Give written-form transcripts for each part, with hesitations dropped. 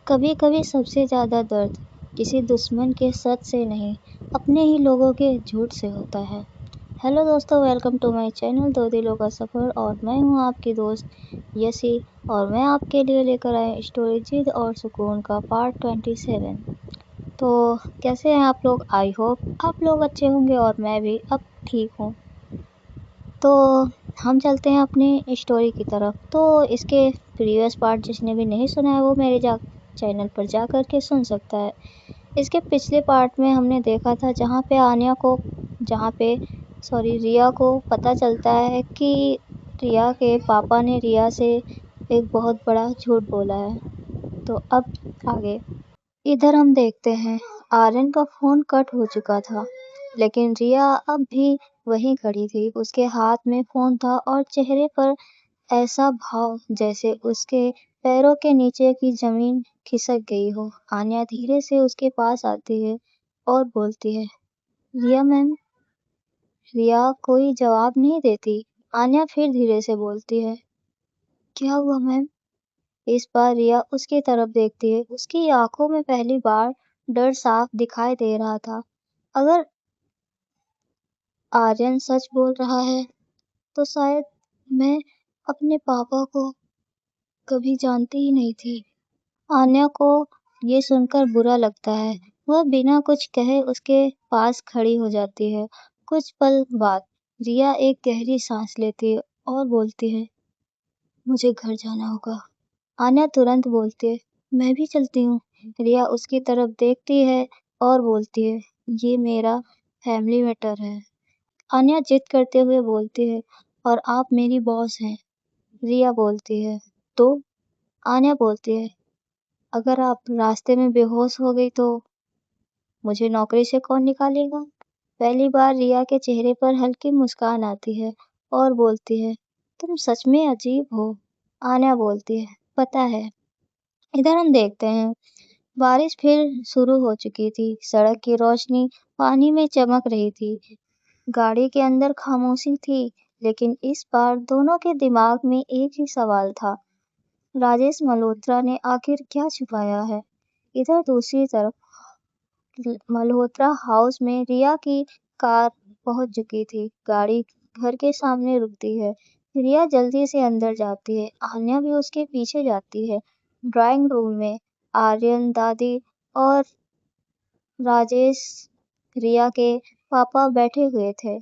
कभी कभी सबसे ज़्यादा दर्द किसी दुश्मन के सच से नहीं, अपने ही लोगों के झूठ से होता है। हेलो दोस्तों, वेलकम टू माय चैनल दो दिलों का सफ़र। और मैं हूं आपकी दोस्त यसी। और मैं आपके लिए लेकर आया स्टोरी जिद और सुकून का पार्ट 27। तो कैसे हैं आप लोग? आई होप आप लोग अच्छे होंगे और मैं भी अब ठीक हूँ। तो हम चलते हैं अपनी स्टोरी की तरफ। तो इसके प्रीवियस पार्ट जिसने भी नहीं सुना है वो मेरे चैनल पर जा कर के सुन सकता है। इसके पिछले पार्ट में हमने देखा था जहाँ पे रिया को पता चलता है कि रिया के पापा ने रिया से एक बहुत बड़ा झूठ बोला है। तो अब आगे इधर हम देखते हैं आर्यन का फ़ोन कट हो चुका था, लेकिन रिया अब भी वहीं खड़ी थी। उसके हाथ में फ़ोन था और चेहरे पर ऐसा भाव जैसे उसके पैरों के नीचे की ज़मीन खिसक गई हो। आन्या धीरे से उसके पास आती है और बोलती है, रिया मैम। रिया कोई जवाब नहीं देती। आन्या फिर धीरे से बोलती है, क्या हुआ मैम? इस बार रिया उसकी तरफ देखती है। उसकी आंखों में पहली बार डर साफ दिखाई दे रहा था। अगर आर्यन सच बोल रहा है तो शायद मैं अपने पापा को कभी जानती ही नहीं थी। आन्या को ये सुनकर बुरा लगता है। वह बिना कुछ कहे उसके पास खड़ी हो जाती है। कुछ पल बाद रिया एक गहरी सांस लेती है और बोलती है, मुझे घर जाना होगा। आन्या तुरंत बोलती है, मैं भी चलती हूँ। रिया उसकी तरफ देखती है और बोलती है, ये मेरा फैमिली मैटर है। आन्या जिद करते हुए बोलती है, और आप मेरी बॉस हैं। रिया बोलती है, तो? आन्या बोलती है, अगर आप रास्ते में बेहोश हो गई तो मुझे नौकरी से कौन निकालेगा? पहली बार रिया के चेहरे पर हल्की मुस्कान आती है और बोलती है, तुम सच में अजीब हो। आन्या बोलती है, पता है। इधर हम देखते हैं बारिश फिर शुरू हो चुकी थी। सड़क की रोशनी पानी में चमक रही थी। गाड़ी के अंदर खामोशी थी, लेकिन इस बार दोनों के दिमाग में एक ही सवाल था, राजेश मल्होत्रा ने आखिर क्या छुपाया है? इधर दूसरी तरफ मल्होत्रा हाउस में रिया की कार पहुंच चुकी थी। गाड़ी घर के सामने रुकती है। रिया जल्दी से अंदर जाती है। आन्या भी उसके पीछे जाती है। ड्राइंग रूम में आर्यन, दादी और राजेश, रिया के पापा बैठे हुए थे।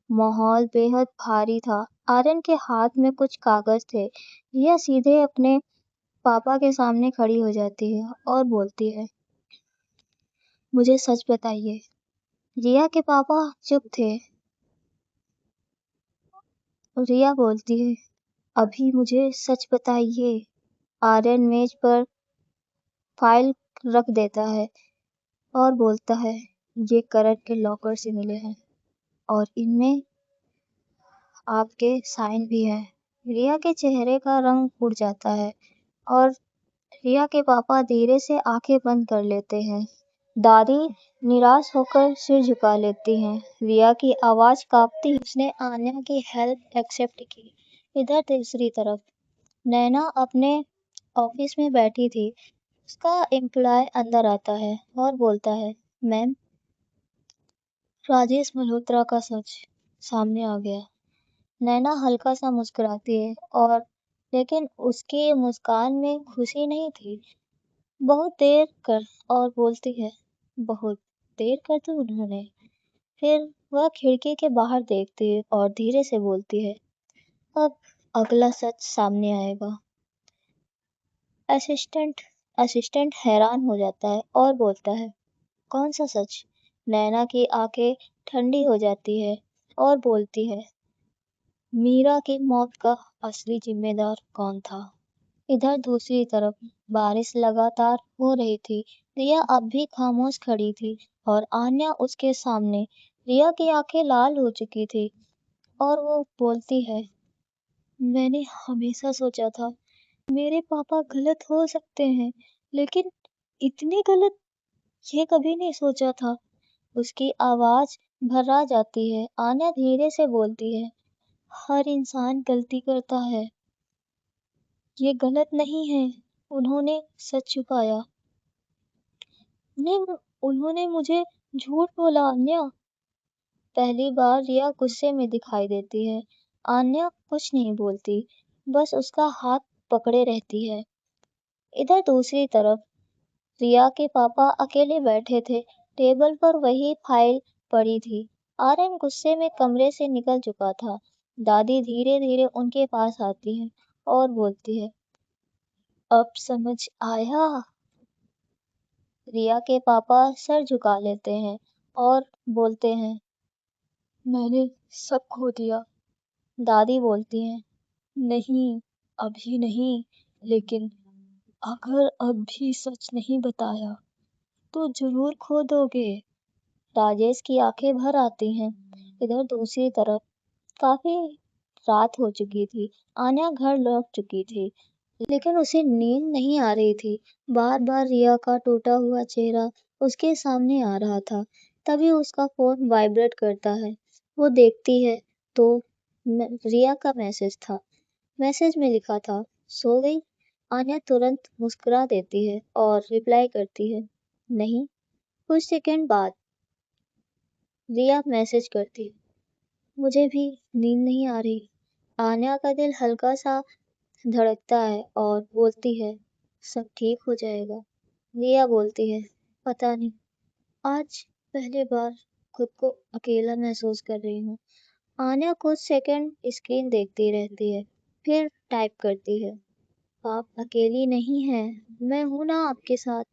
माहौल बेहद भारी था। आर्यन के हाथ में कुछ कागज थे। रिया सीधे अपने पापा के सामने खड़ी हो जाती है और बोलती है, मुझे सच बताइए। रिया के पापा चुप थे। रिया बोलती है, अभी मुझे सच बताइए। आर्यन मेज पर फाइल रख देता है और बोलता है, ये करण के लॉकर से मिले हैं और इनमें आपके साइन भी हैं। रिया के चेहरे का रंग उड़ जाता है और रिया के पापा धीरे से आंखें बंद कर लेते हैं। दादी निराश होकर सिर झुका लेती हैं। रिया की आवाज कांपती। उसने आन्या की हेल्प एक्सेप्ट की। इधर दूसरी तरफ नैना अपने ऑफिस में बैठी थी। उसका एम्प्लॉय अंदर आता है और बोलता है, मैम, राजेश मल्होत्रा का सच सामने आ गया। नैना हल्का सा मुस्कुराती है लेकिन उसकी मुस्कान में खुशी नहीं थी। बहुत देर कर और बोलती है, बहुत देर कर दी उन्होंने। फिर वह खिड़की के बाहर देखती है और धीरे से बोलती है, अब अगला सच सामने आएगा। असिस्टेंट असिस्टेंट हैरान हो जाता है और बोलता है, कौन सा सच? नैना की आंखें ठंडी हो जाती है और बोलती है, मीरा की मौत का असली जिम्मेदार कौन था? इधर दूसरी तरफ बारिश लगातार हो रही थी। रिया अब भी खामोश खड़ी थी और आन्या उसके सामने। रिया की आंखें लाल हो चुकी थी और वो बोलती है, मैंने हमेशा सोचा था मेरे पापा गलत हो सकते हैं, लेकिन इतने गलत ये कभी नहीं सोचा था। उसकी आवाज भर्रा जाती है। आन्या धीरे से बोलती है, हर इंसान गलती करता है। ये गलत नहीं है। उन्होंने सच छुपाया। नहीं, उन्होंने मुझे झूठ बोला आन्या। पहली बार रिया गुस्से में दिखाई देती है। आन्या कुछ नहीं बोलती, बस उसका हाथ पकड़े रहती है। इधर दूसरी तरफ रिया के पापा अकेले बैठे थे। टेबल पर वही फाइल पड़ी थी। आर्यन गुस्से में कमरे से निकल चुका था। दादी धीरे धीरे उनके पास आती है और बोलती है, अब समझ आया। रिया के पापा सर झुका लेते हैं और बोलते हैं, मैंने सब खो दिया। दादी बोलती हैं, नहीं, अभी नहीं, लेकिन अगर अब भी सच नहीं बताया तो जरूर खो दोगे। राजेश की आंखें भर आती हैं। इधर दूसरी तरफ काफी रात हो चुकी थी। आन्या घर लौट चुकी थी, लेकिन उसे नींद नहीं आ रही थी। बार बार रिया का टूटा हुआ चेहरा उसके सामने आ रहा था। तभी उसका फोन वाइब्रेट करता है। वो देखती है तो रिया का मैसेज था। मैसेज में लिखा था, सो गई। आन्या तुरंत मुस्कुरा देती है और रिप्लाई करती है, नहीं। कुछ सेकंड बाद रिया मैसेज करती है, मुझे भी नींद नहीं आ रही। आन्या का दिल हल्का सा धड़कता है और बोलती है, सब ठीक हो जाएगा। रिया बोलती है, पता नहीं, आज पहली बार खुद को अकेला महसूस कर रही हूँ। आन्या कुछ सेकंड स्क्रीन देखती रहती है, फिर टाइप करती है, आप अकेली नहीं हैं, मैं हूं ना आपके साथ।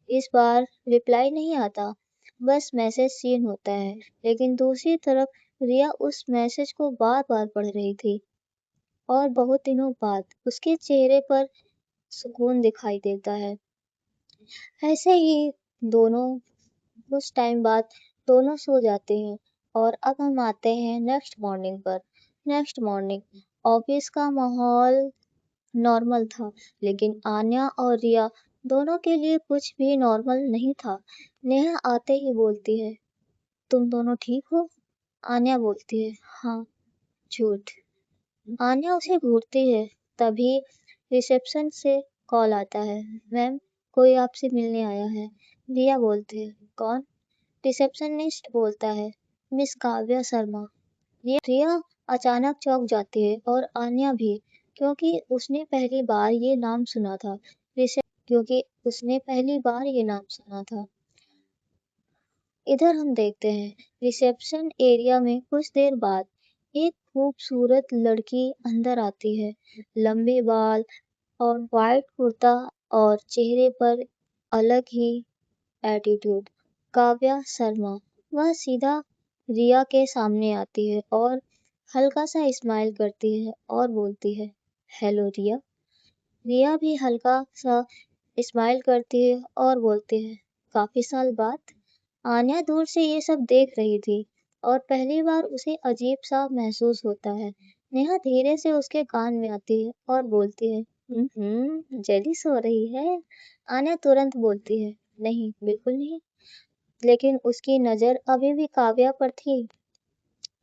इस बार रिप्लाई नहीं आता, बस मैसेज सीन होता है। लेकिन दूसरी तरफ रिया उस मैसेज को बार बार पढ़ रही थी और बहुत दिनों बाद उसके चेहरे पर सुकून दिखाई देता है। ऐसे ही दोनों कुछ टाइम बाद दोनों सो जाते हैं और अब हम आते हैं नेक्स्ट मॉर्निंग पर। नेक्स्ट मॉर्निंग ऑफिस का माहौल नॉर्मल था, लेकिन आन्या और रिया दोनों के लिए कुछ भी नॉर्मल नहीं था। नेहा आते ही बोलती है, तुम दोनों ठीक हो? आन्या बोलती है, हाँ। झूठ। आन्या उसे घूरती है। तभी रिसेप्शन से कॉल आता है, मैम, कोई आपसे मिलने आया है। रिया बोलती है, कौन? रिसेप्शनिस्ट बोलता है, मिस काव्या शर्मा। रिया अचानक चौंक जाती है और आन्या भी, क्योंकि उसने पहली बार ये नाम सुना था। क्योंकि उसने पहली बार ये नाम सुना था। इधर हम देखते हैं रिसेप्शन एरिया में कुछ देर बाद एक खूबसूरत लड़की अंदर आती है। लंबे बाल और वाइट कुर्ता और चेहरे पर अलग ही एटीट्यूड। काव्या शर्मा। वह सीधा रिया के सामने आती है और हल्का सा स्माइल करती है और बोलती है, हेलो रिया। रिया भी हल्का सा स्माइल करती है और बोलती है, काफी साल बाद। आन्या दूर से ये सब देख रही थी और पहली बार उसे अजीब सा महसूस होता है। नेहा धीरे से उसके कान में आती है और बोलती है, जेलिस हो रही है। आन्या तुरंत बोलती है, नहीं, बिल्कुल नहीं। लेकिन उसकी नजर अभी भी काव्या पर थी।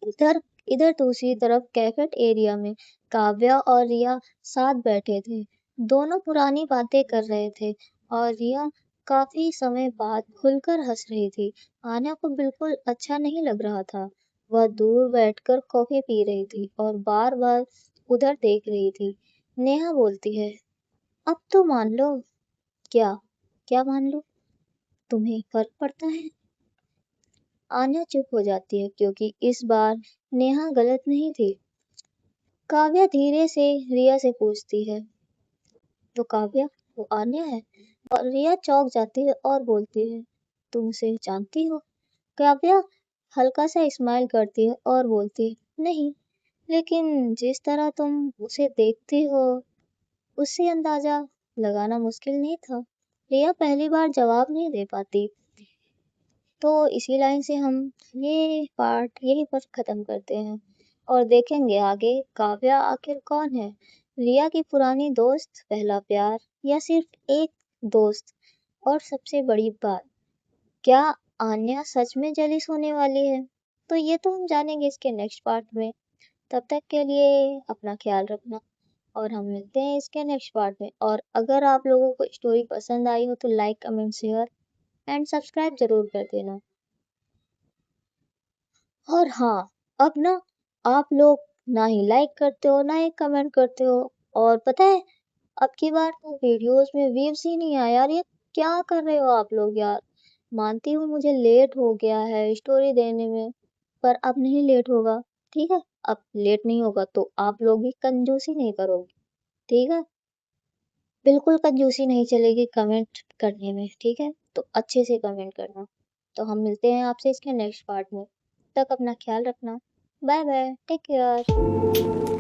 इधर इधर दूसरी तरफ कैफेट एरिया में काव्या और रिया साथ बैठे थे। दोनों पुरानी बातें कर रहे थे और रिया काफी समय बाद खुलकर हंस रही थी। आन्या को बिल्कुल अच्छा नहीं लग रहा था। वह दूर बैठकर कॉफी पी रही थी और बार बार उधर देख रही थी। नेहा बोलती है, अब तो मान लो। क्या? क्या मान लो? तुम्हें फर्क पड़ता है? आन्या चुप हो जाती है, क्योंकि इस बार नेहा गलत नहीं थी। काव्या धीरे से रिया से पूछती है, तो काव्या, वो आन्या है? और रिया चौंक जाती है और बोलती है, तुम उसे जानती हो? काव्या हल्का सा स्माइल करती है और बोलती है, नहीं, लेकिन जिस तरह तुम उसे देखती हो उससे अंदाजा लगाना मुश्किल नहीं था। रिया पहली बार जवाब नहीं दे पाती। तो इसी लाइन से हम ये पार्ट यहीं पर खत्म करते हैं और देखेंगे आगे काव्या आखिर कौन है, रिया की पुरानी दोस्त, पहला प्यार, या सिर्फ एक दोस्त। और सबसे बड़ी बात, क्या आन्या सच में जेलिस होने वाली है? तो ये तो हम जानेंगे इसके नेक्स्ट पार्ट में। तब तक के लिए अपना ख्याल रखना और हम मिलते हैं इसके नेक्स्ट पार्ट में। और अगर आप लोगों को स्टोरी पसंद आई हो तो like, comment, share and subscribe जरूर कर देना। और हाँ, अब ना आप लोग ना ही लाइक करते हो ना ही कमेंट करते हो। और पता है, अब की बार तो वीडियोस में व्यूज ही नहीं आया यार। ये क्या कर रहे हो आप लोग यार। मानती हूँ मुझे लेट हो गया है स्टोरी देने में, पर अब नहीं लेट होगा। ठीक है, अब लेट नहीं होगा तो आप लोग भी कंजूसी नहीं करोगे। ठीक है, बिल्कुल कंजूसी नहीं चलेगी कमेंट करने में। ठीक है, तो अच्छे से कमेंट करना। तो हम मिलते हैं आपसे इसके नेक्स्ट पार्ट में। तब तक अपना ख्याल रखना। Bye bye, take care.